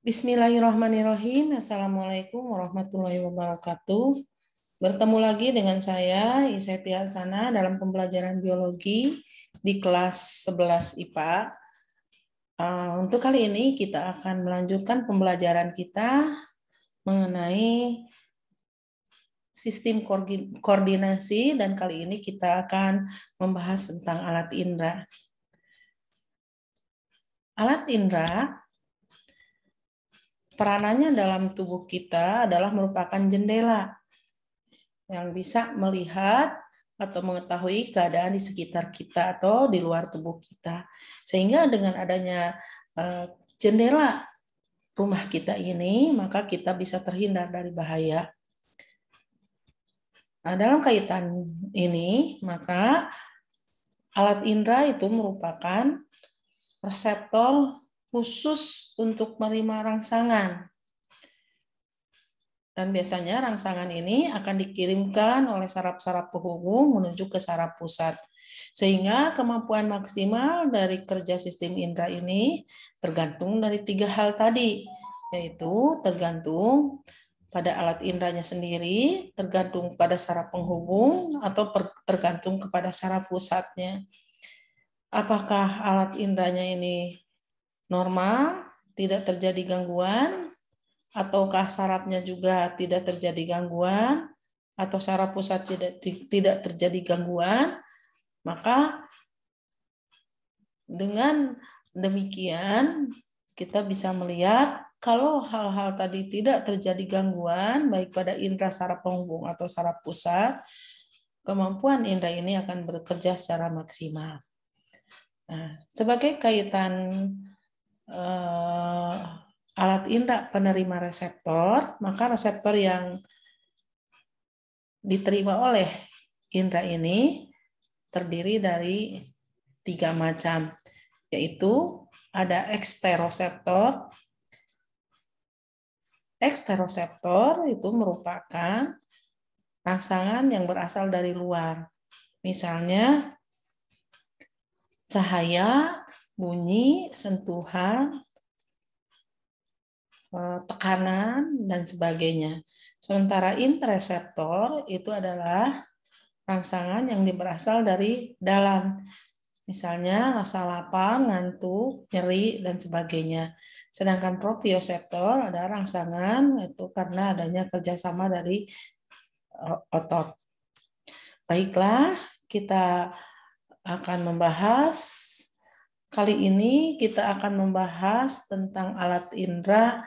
Bismillahirrahmanirrahim. Assalamualaikum warahmatullahi wabarakatuh. Bertemu lagi dengan saya, Iseti Hasanah, dalam pembelajaran biologi di kelas 11 IPA. Untuk kali ini kita akan melanjutkan pembelajaran kita mengenai sistem koordinasi, dan kali ini kita akan membahas tentang alat indera. Alat indera peranannya dalam tubuh kita adalah merupakan jendela yang bisa melihat atau mengetahui keadaan di sekitar kita atau di luar tubuh kita. Sehingga dengan adanya jendela rumah kita ini, maka kita bisa terhindar dari bahaya. Nah, dalam kaitan ini, maka alat indera itu merupakan reseptor khusus untuk menerima rangsangan. Dan biasanya rangsangan ini akan dikirimkan oleh saraf-saraf penghubung menuju ke saraf pusat. Sehingga kemampuan maksimal dari kerja sistem indera ini tergantung dari 3 hal tadi, yaitu tergantung pada alat inderanya sendiri, tergantung pada saraf penghubung, atau tergantung kepada saraf pusatnya. Apakah alat inderanya ini normal, tidak terjadi gangguan, ataukah sarafnya juga tidak terjadi gangguan, atau saraf pusat tidak terjadi gangguan, maka dengan demikian kita bisa melihat kalau hal-hal tadi tidak terjadi gangguan, baik pada indera saraf penghubung atau saraf pusat, kemampuan indera ini akan bekerja secara maksimal. Nah, sebagai kaitan alat indera penerima reseptor, maka reseptor yang diterima oleh indera ini terdiri dari 3 macam, yaitu ada eksteroseptor. Eksteroseptor itu merupakan rangsangan yang berasal dari luar. Misalnya cahaya, bunyi, sentuhan, tekanan, dan sebagainya. Sementara intereseptor itu adalah rangsangan yang berasal dari dalam. Misalnya rasa lapar, ngantuk, nyeri, dan sebagainya. Sedangkan proprioseptor ada rangsangan itu karena adanya kerjasama dari otot. Baiklah, kita akan membahas, kali ini kita akan membahas tentang alat indera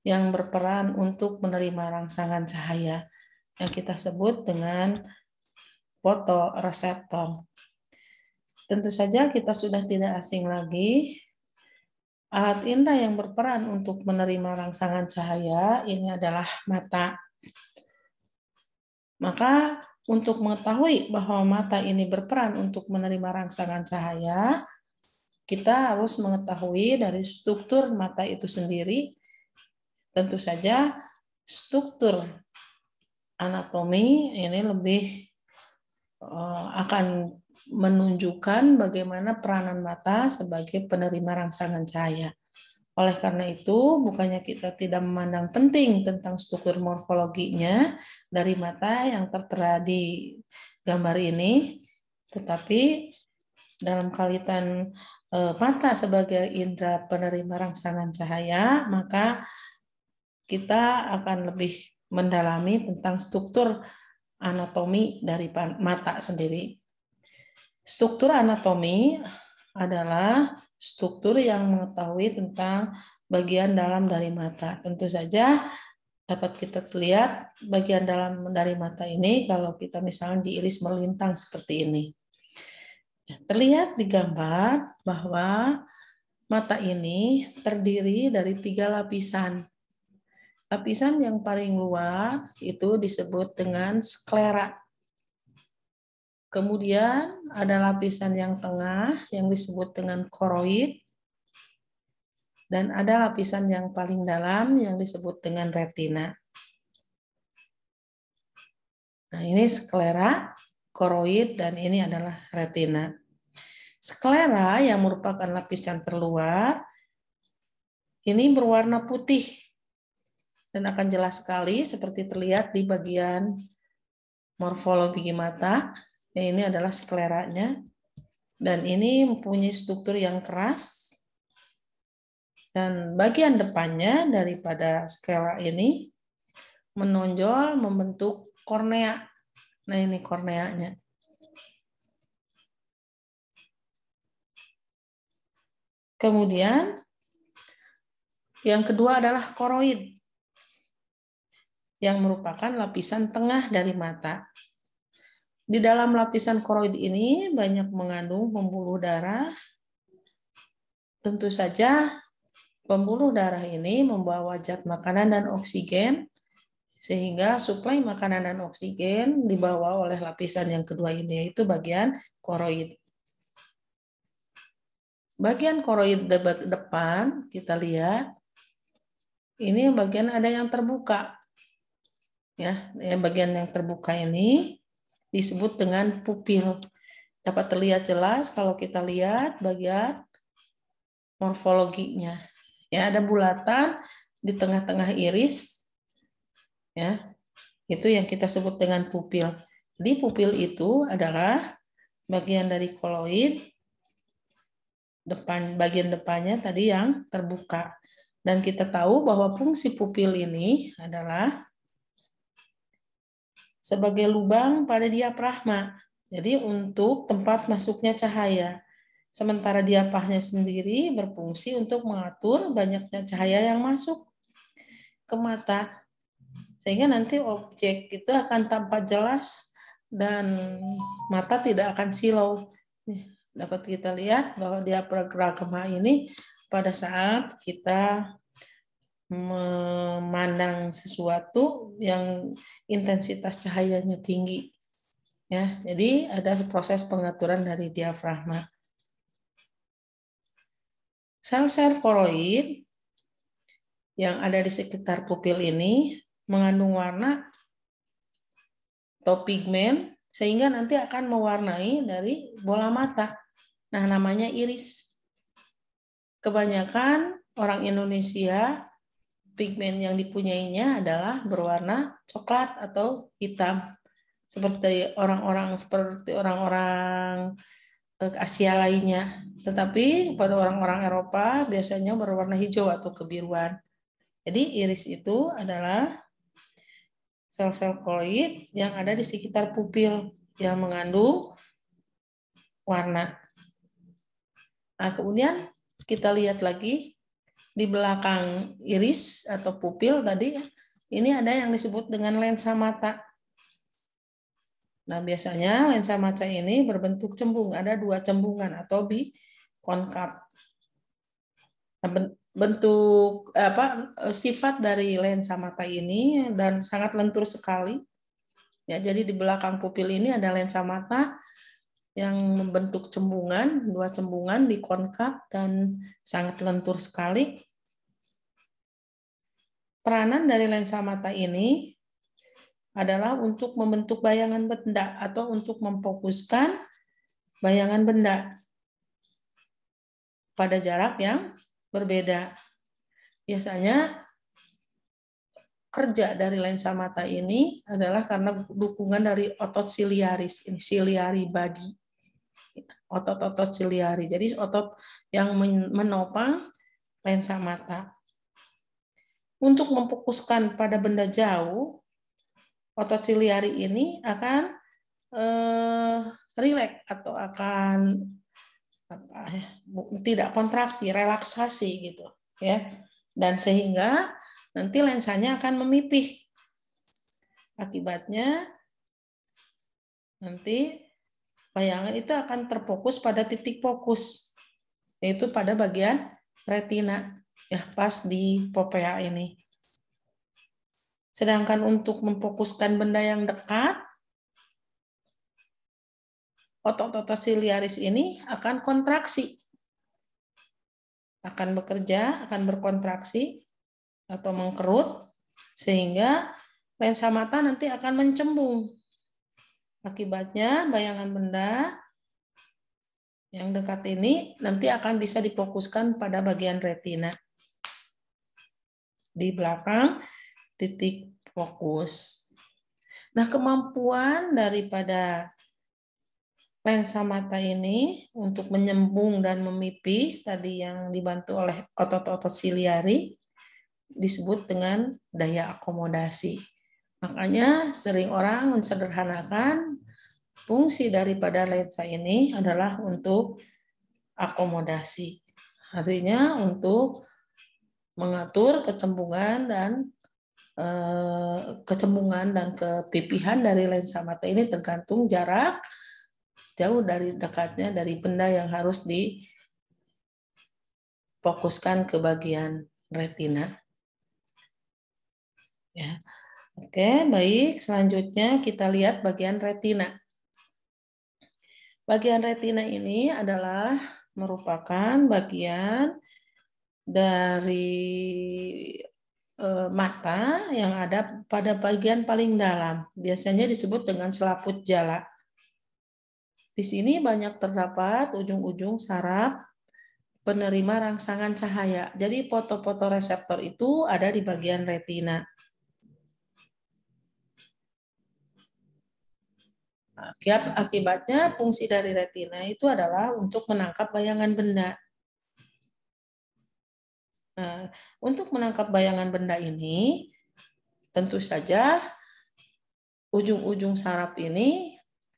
yang berperan untuk menerima rangsangan cahaya yang kita sebut dengan fotoreseptor. Tentu saja kita sudah tidak asing lagi. Alat indera yang berperan untuk menerima rangsangan cahaya ini adalah mata. Maka untuk mengetahui bahwa mata ini berperan untuk menerima rangsangan cahaya, kita harus mengetahui dari struktur mata itu sendiri. Tentu saja struktur anatomi ini lebih akan menunjukkan bagaimana peranan mata sebagai penerima rangsangan cahaya. Oleh karena itu, bukannya kita tidak memandang penting tentang struktur morfologinya dari mata yang tertera di gambar ini, tetapi dalam kaitan mata sebagai indera penerima rangsangan cahaya, maka kita akan lebih mendalami tentang struktur anatomi dari mata sendiri. Struktur anatomi adalah struktur yang mengetahui tentang bagian dalam dari mata. Tentu saja dapat kita lihat bagian dalam dari mata ini kalau kita misalnya diiris melintang seperti ini. Terlihat di gambar bahwa mata ini terdiri dari 3 lapisan. Lapisan yang paling luar itu disebut dengan sklera. Kemudian ada lapisan yang tengah yang disebut dengan koroid. Dan ada lapisan yang paling dalam yang disebut dengan retina. Nah, ini sklera, koroid, dan ini adalah retina. Sklera yang merupakan lapisan terluar ini berwarna putih dan akan jelas sekali seperti terlihat di bagian morfologi mata. Ini adalah skleranya dan ini mempunyai struktur yang keras dan bagian depannya daripada sklera ini menonjol membentuk kornea. Nah, ini korneanya. Kemudian yang kedua adalah koroid, yang merupakan lapisan tengah dari mata. Di dalam lapisan koroid ini banyak mengandung pembuluh darah. Tentu saja pembuluh darah ini membawa zat makanan dan oksigen, sehingga suplai makanan dan oksigen dibawa oleh lapisan yang kedua ini, yaitu bagian koroid. Bagian koroid depan, kita lihat, ini bagian ada yang terbuka. Ya, bagian yang terbuka ini disebut dengan pupil. Dapat terlihat jelas kalau kita lihat bagian morfologinya. Ya, ada bulatan di tengah-tengah iris. Ya, itu yang kita sebut dengan pupil. Jadi pupil itu adalah bagian dari koloid, bagian depannya tadi yang terbuka. Dan kita tahu bahwa fungsi pupil ini adalah sebagai lubang pada diafragma. Jadi untuk tempat masuknya cahaya. Sementara diafragma sendiri berfungsi untuk mengatur banyaknya cahaya yang masuk ke mata. Sehingga nanti objek itu akan tampak jelas dan mata tidak akan silau. Dapat kita lihat bahwa diafragma ini pada saat kita memandang sesuatu yang intensitas cahayanya tinggi. Ya, jadi ada proses pengaturan dari diafragma. Sel-sel koroid yang ada di sekitar pupil ini mengandung warna atau pigmen sehingga nanti akan mewarnai dari bola mata. Nah, namanya iris. Kebanyakan orang Indonesia pigmen yang dipunyainya adalah berwarna coklat atau hitam. Seperti orang-orang Asia lainnya. Tetapi pada orang-orang Eropa biasanya berwarna hijau atau kebiruan. Jadi iris itu adalah sel-sel koloid yang ada di sekitar pupil yang mengandung warna. Nah, kemudian kita lihat lagi di belakang iris atau pupil tadi, ini ada yang disebut dengan lensa mata. Nah, biasanya lensa mata ini berbentuk cembung, ada dua cembungan atau bikonkav. Nah, bentuk sifat dari lensa mata ini dan sangat lentur sekali. Ya, jadi di belakang pupil ini ada lensa mata yang membentuk cembungan, dua cembungan bikonkav dan sangat lentur sekali. Peranan dari lensa mata ini adalah untuk membentuk bayangan benda atau untuk memfokuskan bayangan benda pada jarak yang berbeda. Biasanya kerja dari lensa mata ini adalah karena dukungan dari otot siliaris, ini ciliary body, otot-otot siliari. Jadi otot yang menopang lensa mata. Untuk memfokuskan pada benda jauh, otot siliari ini akan rileks atau akan tidak kontraksi, relaksasi gitu, ya. Dan sehingga nanti lensanya akan memipih. Akibatnya nanti bayangan itu akan terfokus pada titik fokus, yaitu pada bagian retina, ya pas di fovea ini. Sedangkan untuk memfokuskan benda yang dekat, otot-otot siliaris ini akan kontraksi, akan bekerja, akan berkontraksi atau mengkerut, sehingga lensa mata nanti akan mencembung. Akibatnya bayangan benda yang dekat ini nanti akan bisa difokuskan pada bagian retina. di belakang titik fokus. Nah, kemampuan daripada lensa mata ini untuk menyembung dan memipih tadi yang dibantu oleh otot-otot siliari disebut dengan daya akomodasi. Makanya sering orang mensederhanakan fungsi daripada lensa ini adalah untuk akomodasi. Artinya untuk mengatur kecembungan dan kepipihan dari lensa mata ini tergantung jarak jauh dari dekatnya dari benda yang harus difokuskan ke bagian retina. Ya. Oke, baik. Selanjutnya kita lihat bagian retina. Bagian retina ini adalah merupakan bagian dari mata yang ada pada bagian paling dalam. Biasanya disebut dengan selaput jala. Di sini banyak terdapat ujung-ujung saraf penerima rangsangan cahaya. Jadi fotoreseptor itu ada di bagian retina. Akibatnya fungsi dari retina itu adalah untuk menangkap bayangan benda. Nah, untuk menangkap bayangan benda ini, tentu saja ujung-ujung saraf ini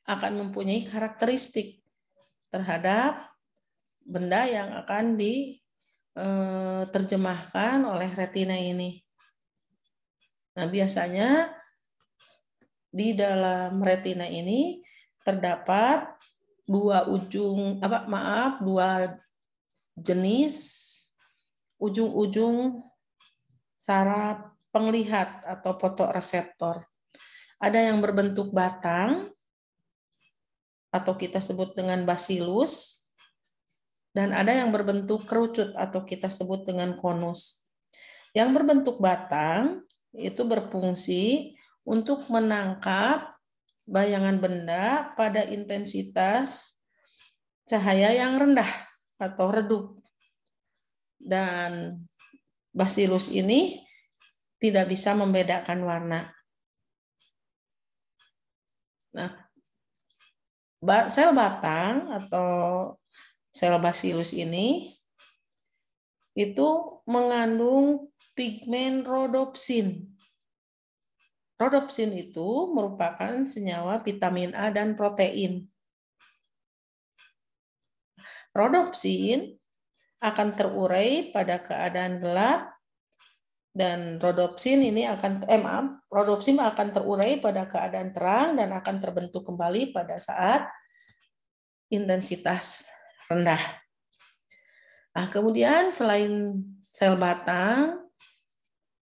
akan mempunyai karakteristik terhadap benda yang akan diterjemahkan oleh retina ini. Nah, biasanya di dalam retina ini terdapat dua jenis ujung-ujung saraf penglihat atau fotoreseptor. Ada yang berbentuk batang atau kita sebut dengan basilus, dan ada yang berbentuk kerucut atau kita sebut dengan konus. Yang berbentuk batang itu berfungsi untuk menangkap bayangan benda pada intensitas cahaya yang rendah atau redup. Dan basilus ini tidak bisa membedakan warna. Nah, sel batang atau sel basilus ini itu mengandung pigmen rhodopsin. Rhodopsin itu merupakan senyawa vitamin A dan protein. Rhodopsin akan terurai pada keadaan gelap dan rhodopsin akan terurai pada keadaan terang dan akan terbentuk kembali pada saat intensitas rendah. Nah, kemudian selain sel batang,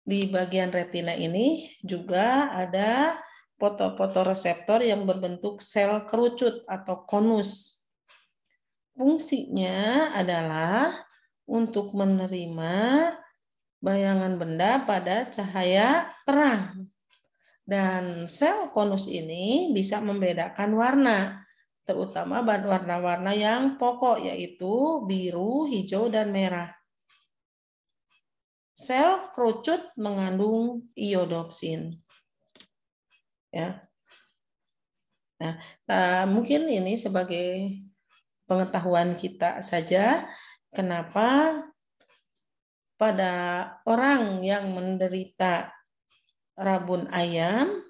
di bagian retina ini juga ada fotoreseptor yang berbentuk sel kerucut atau konus. Fungsinya adalah untuk menerima bayangan benda pada cahaya terang. Dan sel konus ini bisa membedakan warna, terutama warna-warna yang pokok, yaitu biru, hijau, dan merah. Sel kerucut mengandung iodopsin. Ya. Nah, mungkin ini sebagai pengetahuan kita saja, kenapa pada orang yang menderita rabun ayam,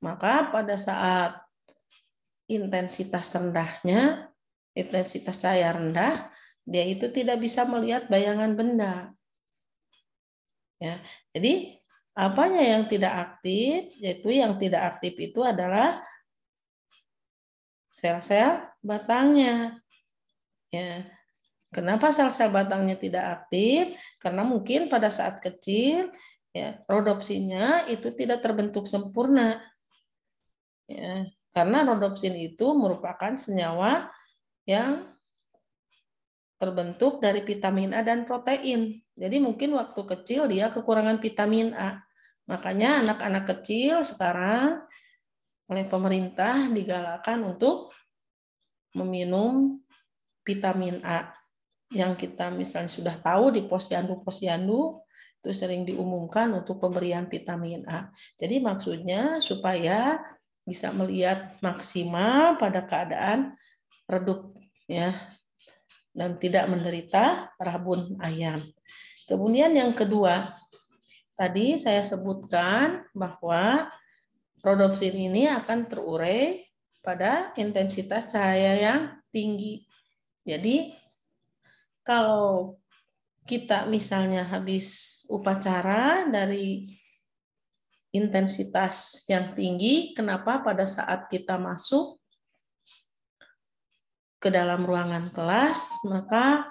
maka pada saat intensitas cahaya rendah, dia itu tidak bisa melihat bayangan benda. Ya, jadi apanya yang tidak aktif? Yaitu yang tidak aktif itu adalah sel-sel batangnya. Ya. Kenapa sel-sel batangnya tidak aktif? Karena mungkin pada saat kecil ya, rhodopsinnya itu tidak terbentuk sempurna. Ya, karena rhodopsin itu merupakan senyawa yang terbentuk dari vitamin A dan protein. Jadi mungkin waktu kecil dia kekurangan vitamin A. Makanya anak-anak kecil sekarang oleh pemerintah digalakkan untuk meminum vitamin A. yang kita misalnya sudah tahu di posyandu itu sering diumumkan untuk pemberian vitamin A. Jadi maksudnya supaya bisa melihat maksimal pada keadaan redup ya dan tidak menderita rabun ayam. Kemudian yang kedua, tadi saya sebutkan bahwa rodopsin ini akan terurai pada intensitas cahaya yang tinggi. Jadi kalau kita misalnya habis upacara dari intensitas yang tinggi, kenapa pada saat kita masuk ke dalam ruangan kelas, maka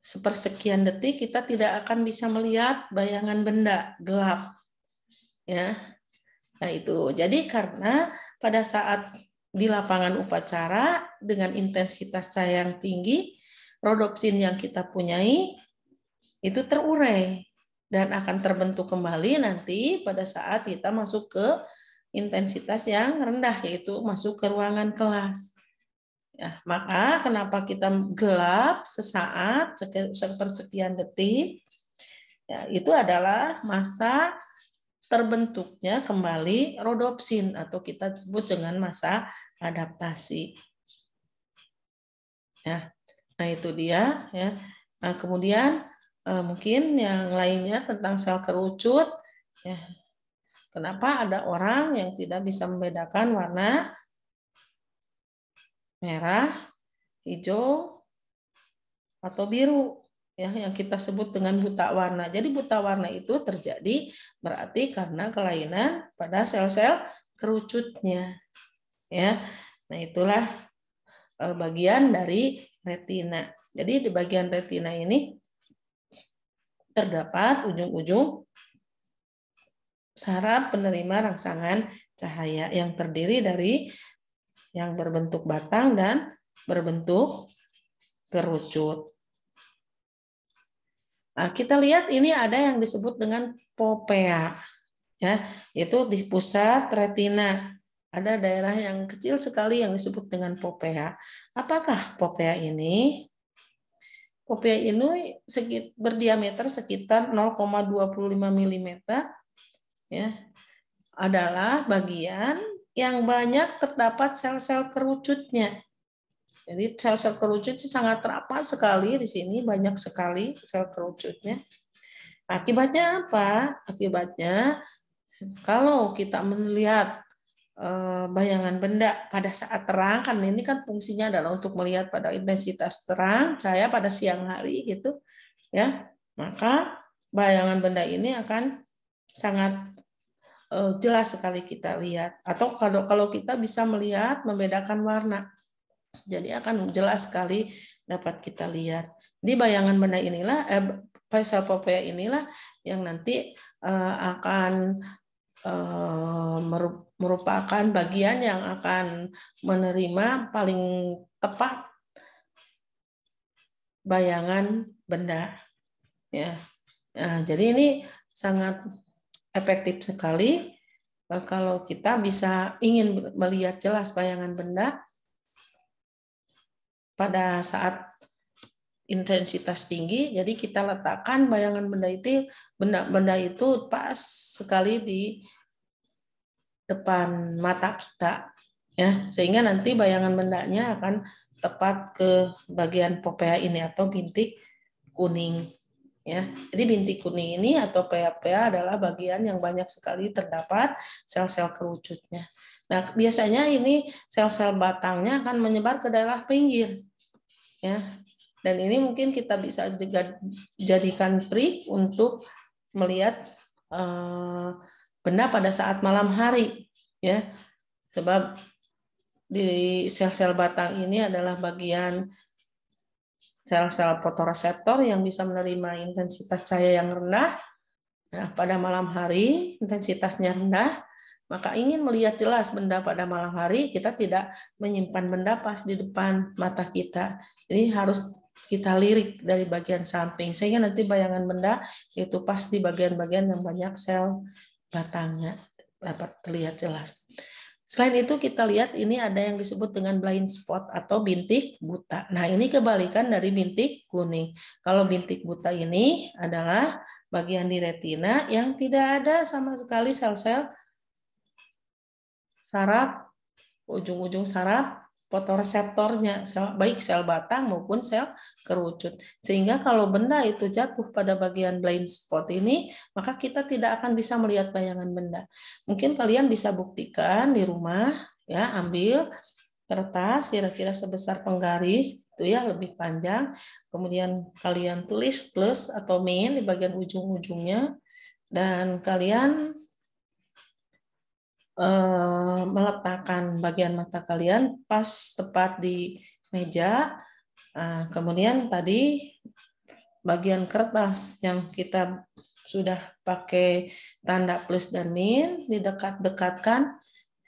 sepersekian detik kita tidak akan bisa melihat bayangan benda gelap. Ya. Nah, itu. Jadi karena pada saat di lapangan upacara dengan intensitas cahaya yang tinggi, rodopsin yang kita punyai itu terurai dan akan terbentuk kembali nanti pada saat kita masuk ke intensitas yang rendah, yaitu masuk ke ruangan kelas. Ya, maka kenapa kita gelap sesaat, sepersekian detik, ya, itu adalah masa terbentuknya kembali rodopsin atau kita sebut dengan masa adaptasi. Ya, nah itu dia. Ya. Nah, kemudian mungkin yang lainnya tentang sel kerucut. Ya. Kenapa ada orang yang tidak bisa membedakan warna merah, hijau, atau biru, ya, yang kita sebut dengan buta warna. Jadi buta warna itu terjadi berarti karena kelainan pada sel-sel kerucutnya. Ya, nah itulah bagian dari retina. Jadi di bagian retina ini terdapat ujung-ujung saraf penerima rangsangan cahaya yang terdiri dari yang berbentuk batang dan berbentuk kerucut. Nah, kita lihat ini ada yang disebut dengan popea, ya, itu di pusat retina. Ada daerah yang kecil sekali yang disebut dengan popea. Apakah popea ini? Popea ini berdiameter sekitar 0,25 mm, ya, adalah bagian yang banyak terdapat sel-sel kerucutnya. Jadi sel-sel kerucut sangat rapat sekali di sini, banyak sekali sel kerucutnya. Akibatnya apa? Akibatnya kalau kita melihat bayangan benda pada saat terang, kan ini kan fungsinya adalah untuk melihat pada intensitas terang cahaya pada siang hari gitu, ya, maka bayangan benda ini akan sangat jelas sekali kita lihat. Atau kalau kita bisa melihat membedakan warna, jadi akan jelas sekali dapat kita lihat. Di bayangan benda inilah sel popea inilah yang nanti akan merupakan bagian yang akan menerima paling tepat bayangan benda. Ya. Nah, jadi ini sangat efektif sekali kalau kita bisa ingin melihat jelas bayangan benda pada saat intensitas tinggi. Jadi kita letakkan bayangan benda itu pas sekali di depan mata kita, ya, sehingga nanti bayangan bendanya akan tepat ke bagian popea ini atau bintik kuning, ya. Jadi bintik kuning ini atau pea adalah bagian yang banyak sekali terdapat sel-sel kerucutnya. Nah, biasanya ini sel-sel batangnya akan menyebar ke daerah pinggir, ya. Dan ini mungkin kita bisa juga jadikan trik untuk melihat benda pada saat malam hari, ya, sebab di sel-sel batang ini adalah bagian sel-sel fotoreseptor yang bisa menerima intensitas cahaya yang rendah. Nah, pada malam hari intensitasnya rendah, maka ingin melihat jelas benda pada malam hari, kita tidak menyimpan benda pas di depan mata kita. Jadi harus kita lirik dari bagian samping, sehingga nanti bayangan benda itu pas di bagian-bagian yang banyak sel batangnya dapat terlihat jelas. Selain itu kita lihat ini ada yang disebut dengan blind spot atau bintik buta. Nah ini kebalikan dari bintik kuning. Kalau bintik buta ini adalah bagian di retina yang tidak ada sama sekali sel-sel saraf, ujung-ujung saraf fotoreseptornya, baik sel batang maupun sel kerucut. Sehingga kalau benda itu jatuh pada bagian blind spot ini, maka kita tidak akan bisa melihat bayangan benda. Mungkin kalian bisa buktikan di rumah, ya, ambil kertas kira-kira sebesar penggaris, itu ya, lebih panjang. Kemudian kalian tulis plus atau min di bagian ujung-ujungnya, dan kalian meletakkan bagian mata kalian pas tepat di meja. Kemudian tadi bagian kertas yang kita sudah pakai tanda plus dan min didekat-dekatkan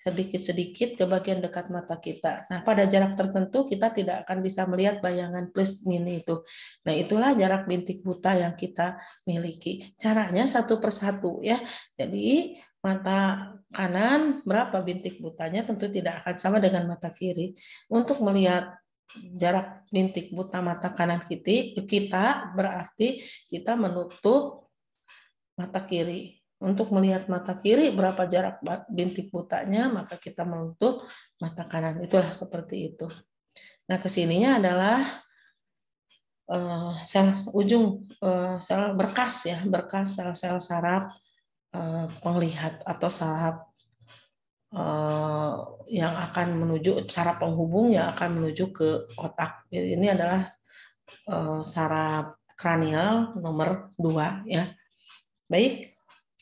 sedikit-sedikit ke bagian dekat mata kita. Nah, pada jarak tertentu kita tidak akan bisa melihat bayangan plus min itu. Nah, itulah jarak bintik buta yang kita miliki. Caranya satu persatu ya. Jadi mata kanan berapa bintik butanya tentu tidak akan sama dengan mata kiri. Untuk melihat jarak bintik buta mata kanan kita berarti kita menutup mata kiri. Untuk melihat mata kiri berapa jarak bintik butanya, maka kita menutup mata kanan. Itulah seperti itu. Nah, kesininya adalah sel ujung sel berkas ya, berkas sel-sel saraf penglihat atau saraf yang akan menuju saraf penghubung yang akan menuju ke otak. Ini adalah saraf kranial nomor 2 ya. Baik.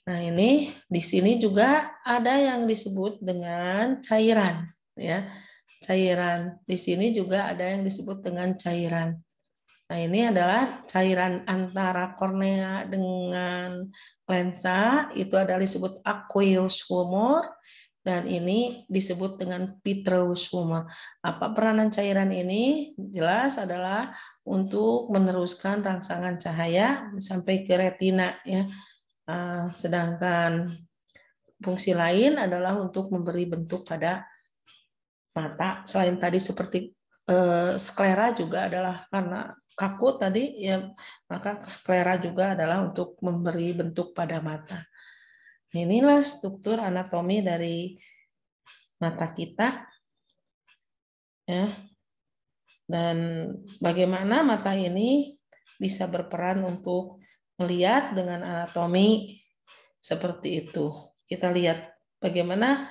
Nah, ini di sini juga ada yang disebut dengan cairan ya. Cairan. Di sini juga ada yang disebut dengan cairan. Nah, ini adalah cairan antara kornea dengan lensa, itu adalah disebut aqueous humor, dan ini disebut dengan vitreous humor. Apa peranan cairan ini? Jelas adalah untuk meneruskan rangsangan cahaya sampai ke retina ya. Sedangkan fungsi lain adalah untuk memberi bentuk pada mata. Selain tadi seperti sklera juga adalah karena kaku tadi ya, maka sklera juga adalah untuk memberi bentuk pada mata. Inilah struktur anatomi dari mata kita ya. Dan bagaimana mata ini bisa berperan untuk melihat dengan anatomi seperti itu. Kita lihat bagaimana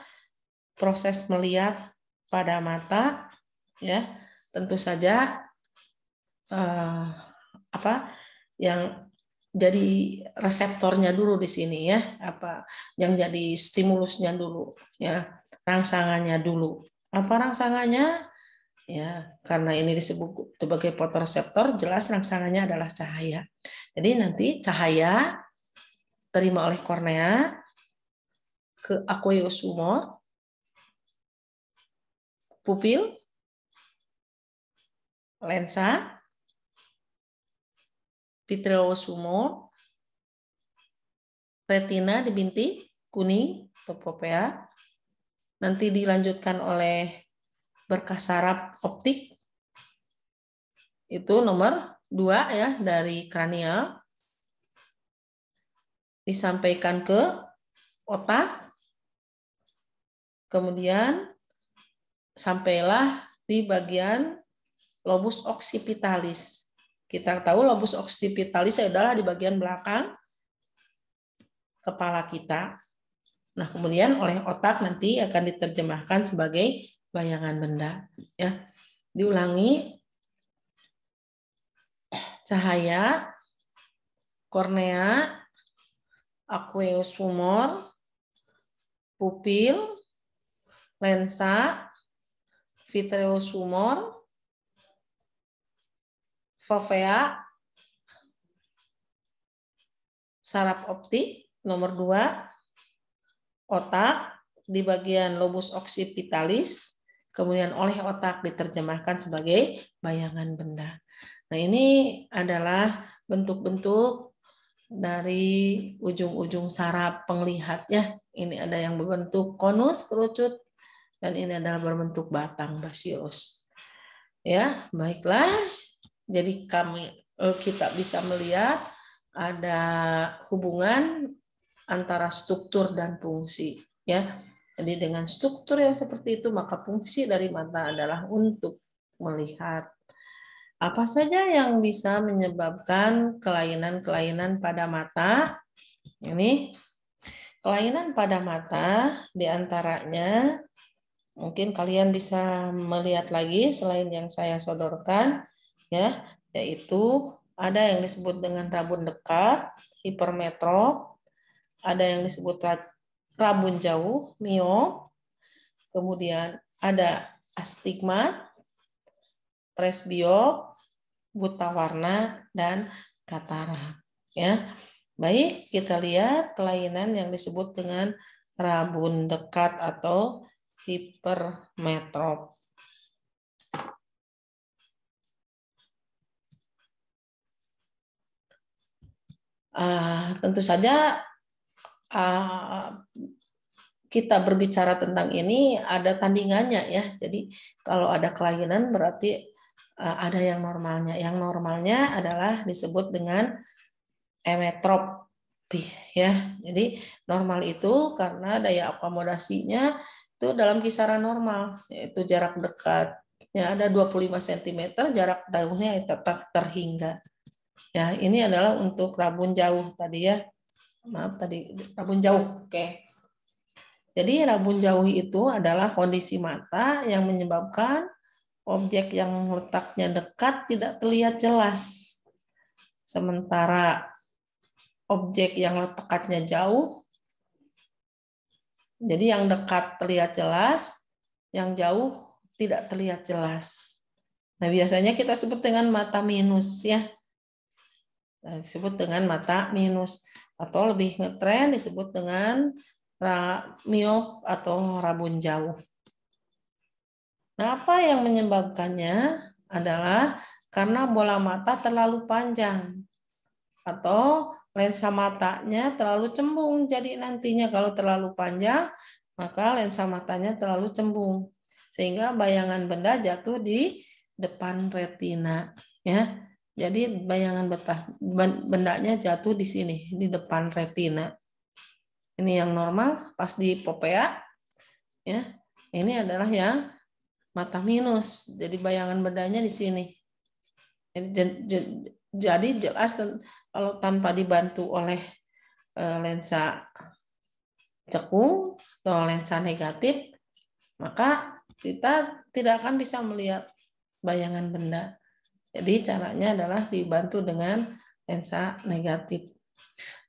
proses melihat pada mata ya. Tentu saja apa yang jadi reseptornya dulu di sini ya, apa yang jadi stimulusnya dulu ya, rangsangannya dulu. Apa rangsangannya? Ya, karena ini disebut sebagai fotoreseptor, jelas rangsangannya adalah cahaya. Jadi nanti cahaya terima oleh kornea ke aqueous humor, pupil, lensa, vitreous humor, retina di bintik kuning atau fovea, nanti dilanjutkan oleh berkas saraf optik, itu nomor 2 ya dari kranial, disampaikan ke otak, kemudian sampailah di bagian lobus occipitalis. Kita tahu lobus occipitalis adalah di bagian belakang kepala kita. Nah, kemudian oleh otak nanti akan diterjemahkan sebagai bayangan benda. Ya, diulangi. Cahaya, kornea, aqueous humor, pupil, lensa, vitreous humor, fovea, saraf optik, nomor 2, otak di bagian lobus occipitalis, kemudian oleh otak diterjemahkan sebagai bayangan benda. Nah, ini adalah bentuk-bentuk dari ujung-ujung saraf penglihat ya. Ini ada yang berbentuk konus kerucut, dan ini adalah berbentuk batang basius. Ya, baiklah. Jadi kita bisa melihat ada hubungan antara struktur dan fungsi, ya. Jadi dengan struktur yang seperti itu, maka fungsi dari mata adalah untuk melihat. Apa saja yang bisa menyebabkan kelainan-kelainan pada mata? Ini kelainan pada mata diantaranya mungkin kalian bisa melihat lagi selain yang saya sodorkan, ya, yaitu ada yang disebut dengan rabun dekat, hipermetrop, ada yang disebut rabun jauh, miop, kemudian ada astigmat, presbiop, buta warna, dan katarak. Ya, baik, kita lihat kelainan yang disebut dengan rabun dekat atau hipermetrop. Tentu saja kita berbicara tentang ini ada tandingannya, ya. Jadi kalau ada kelainan berarti ada yang normalnya. Yang normalnya adalah disebut dengan emetropi, ya. Jadi normal itu karena daya akomodasinya itu dalam kisaran normal, yaitu jarak dekatnya ada 25 cm, jarak jauhnya tetap terhingga. Ya, ini adalah untuk rabun jauh tadi, ya. Maaf tadi rabun jauh. Oke. Jadi rabun jauh itu adalah kondisi mata yang menyebabkan objek yang letaknya dekat tidak terlihat jelas. Sementara objek yang letaknya jauh, jadi yang dekat terlihat jelas, yang jauh tidak terlihat jelas. Nah, biasanya kita sebut dengan mata minus, ya. Nah, disebut dengan mata minus, atau lebih ngetren disebut dengan miop atau rabun jauh. Nah, apa yang menyebabkannya adalah karena bola mata terlalu panjang atau lensa matanya terlalu cembung. Jadi nantinya kalau terlalu panjang, maka lensa matanya terlalu cembung sehingga bayangan benda jatuh di depan retina, ya. Jadi bayangan bendanya jatuh di sini di depan retina. Ini yang normal pas di popea, ya. Ini adalah yang mata minus. Jadi bayangan bendanya di sini. Jadi jelas kalau tanpa dibantu oleh lensa cekung atau lensa negatif, maka kita tidak akan bisa melihat bayangan benda. Jadi caranya adalah dibantu dengan lensa negatif.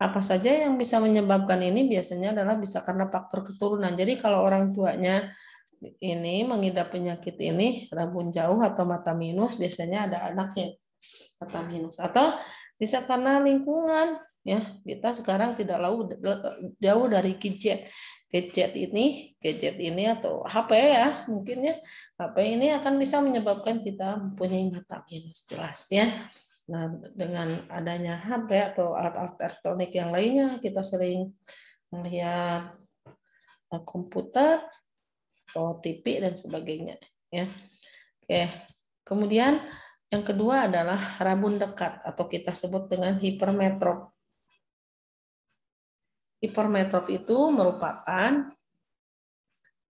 Apa saja yang bisa menyebabkan ini? Biasanya adalah bisa karena faktor keturunan. Jadi kalau orang tuanya ini mengidap penyakit ini, rabun jauh atau mata minus, biasanya ada anaknya mata minus. Atau bisa karena lingkungan, ya. Kita sekarang tidak jauh dari gadget ini atau HP, ya, mungkin, ya. HP ini akan bisa menyebabkan kita mempunyai mata minus, jelas, ya. Nah, dengan adanya HP atau alat-alat elektronik yang lainnya, kita sering melihat komputer atau TV dan sebagainya, ya. Oke. Kemudian yang kedua adalah rabun dekat atau kita sebut dengan hipermetrop. Hipermetrop itu merupakan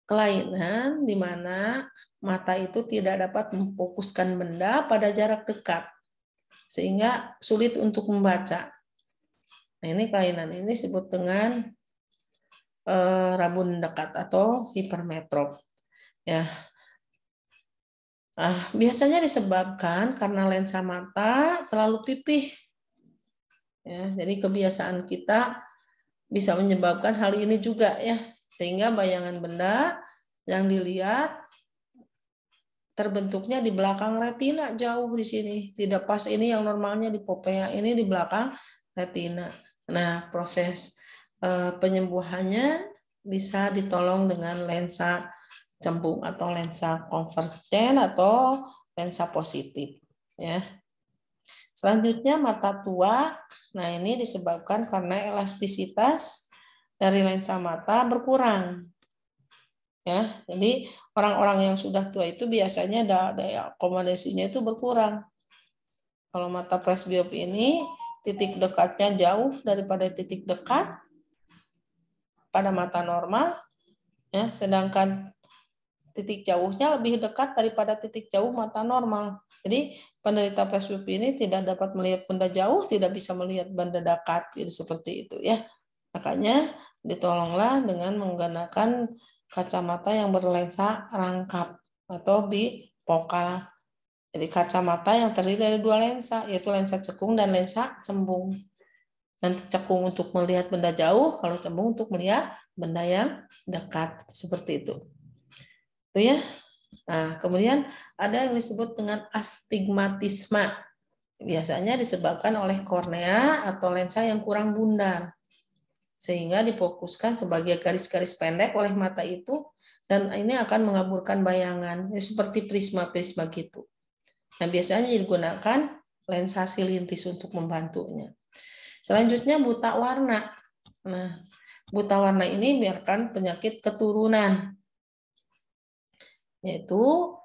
kelainan di mana mata itu tidak dapat memfokuskan benda pada jarak dekat sehingga sulit untuk membaca. Nah, ini kelainan ini disebut dengan rabun dekat atau hipermetrop. Ya. Biasanya disebabkan karena lensa mata terlalu pipih. Ya, jadi kebiasaan kita bisa menyebabkan hal ini juga, ya, sehingga bayangan benda yang dilihat terbentuknya di belakang retina, jauh di sini, tidak pas. Ini yang normalnya di popea, ini di belakang retina. Nah, proses penyembuhannya bisa ditolong dengan lensa cembung atau lensa konvergen atau lensa positif, ya. Selanjutnya mata tua. Nah, ini disebabkan karena elastisitas dari lensa mata berkurang. Ya, jadi orang-orang yang sudah tua itu biasanya daya akomodasinya itu berkurang. Kalau mata presbiopi ini titik dekatnya jauh daripada titik dekat pada mata normal, ya, sedangkan titik jauhnya lebih dekat daripada titik jauh mata normal. Jadi penderita presbiopi ini tidak dapat melihat benda jauh, tidak bisa melihat benda dekat, gitu, seperti itu ya. Makanya ditolonglah dengan menggunakan kacamata yang berlensa rangkap atau bifokal. Jadi kacamata yang terdiri dari dua lensa, yaitu lensa cekung dan lensa cembung. Nanti cekung untuk melihat benda jauh, kalau cembung untuk melihat benda yang dekat, seperti itu. Itu ya. Nah, kemudian ada yang disebut dengan astigmatisme. Biasanya disebabkan oleh kornea atau lensa yang kurang bundar, sehingga difokuskan sebagai garis-garis pendek oleh mata itu, dan ini akan mengaburkan bayangan, seperti prisma-prisma gitu. Nah, biasanya digunakan lensa silindris untuk membantunya. Selanjutnya buta warna. Nah, buta warna ini biarkan penyakit keturunan, yaitu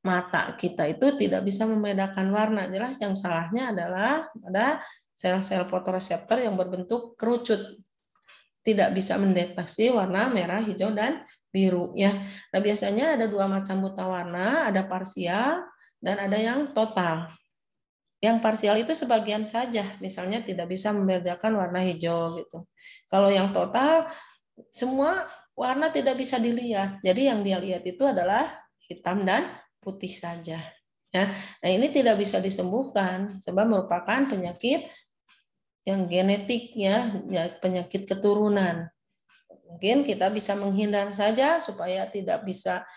mata kita itu tidak bisa membedakan warna. Jelas yang salahnya adalah pada sel-sel fotoreseptor yang berbentuk kerucut. Tidak bisa mendeteksi warna merah, hijau, dan biru. Ya. Nah, biasanya ada dua macam buta warna, ada parsial dan ada yang total. Yang parsial itu sebagian saja, misalnya tidak bisa membedakan warna hijau gitu. Kalau yang total, semua warna tidak bisa dilihat. Jadi yang dia lihat itu adalah hitam dan putih saja. Ya. Nah, ini tidak bisa disembuhkan sebab merupakan penyakit yang genetik ya, penyakit keturunan. Mungkin kita bisa menghindar saja supaya tidak bisa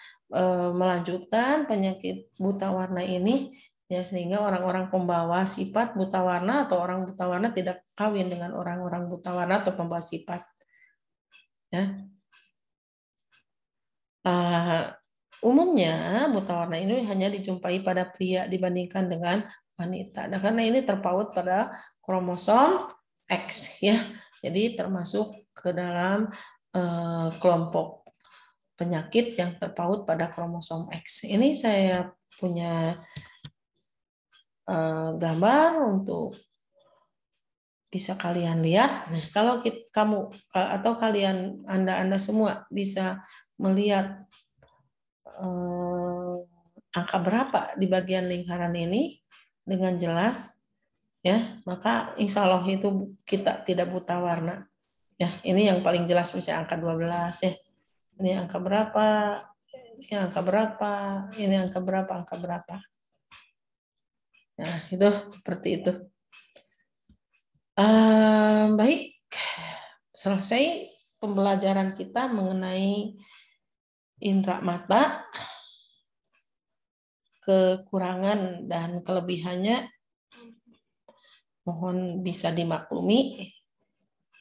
melanjutkan penyakit buta warna ini, ya, sehingga orang-orang pembawa sifat buta warna atau orang buta warna tidak kawin dengan orang-orang buta warna atau pembawa sifat. Ya. Umumnya buta warna ini hanya dijumpai pada pria dibandingkan dengan wanita. Nah, karena ini terpaut pada kromosom X, ya, jadi termasuk ke dalam kelompok penyakit yang terpaut pada kromosom X. Ini saya punya gambar untuk bisa kalian lihat. Nah, kalau kamu atau kalian Anda semua bisa melihat angka berapa di bagian lingkaran ini dengan jelas, ya, maka insya Allah itu kita tidak buta warna. Ya, ini yang paling jelas misalnya angka 12 ya. Ini angka berapa? Ini angka berapa? Ini angka berapa? Angka berapa? Nah, itu seperti itu. Baik, selesai pembelajaran kita mengenai indera mata, kekurangan dan kelebihannya mohon bisa dimaklumi.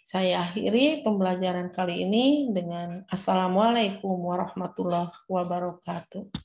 Saya akhiri pembelajaran kali ini dengan Assalamualaikum warahmatullahi wabarakatuh.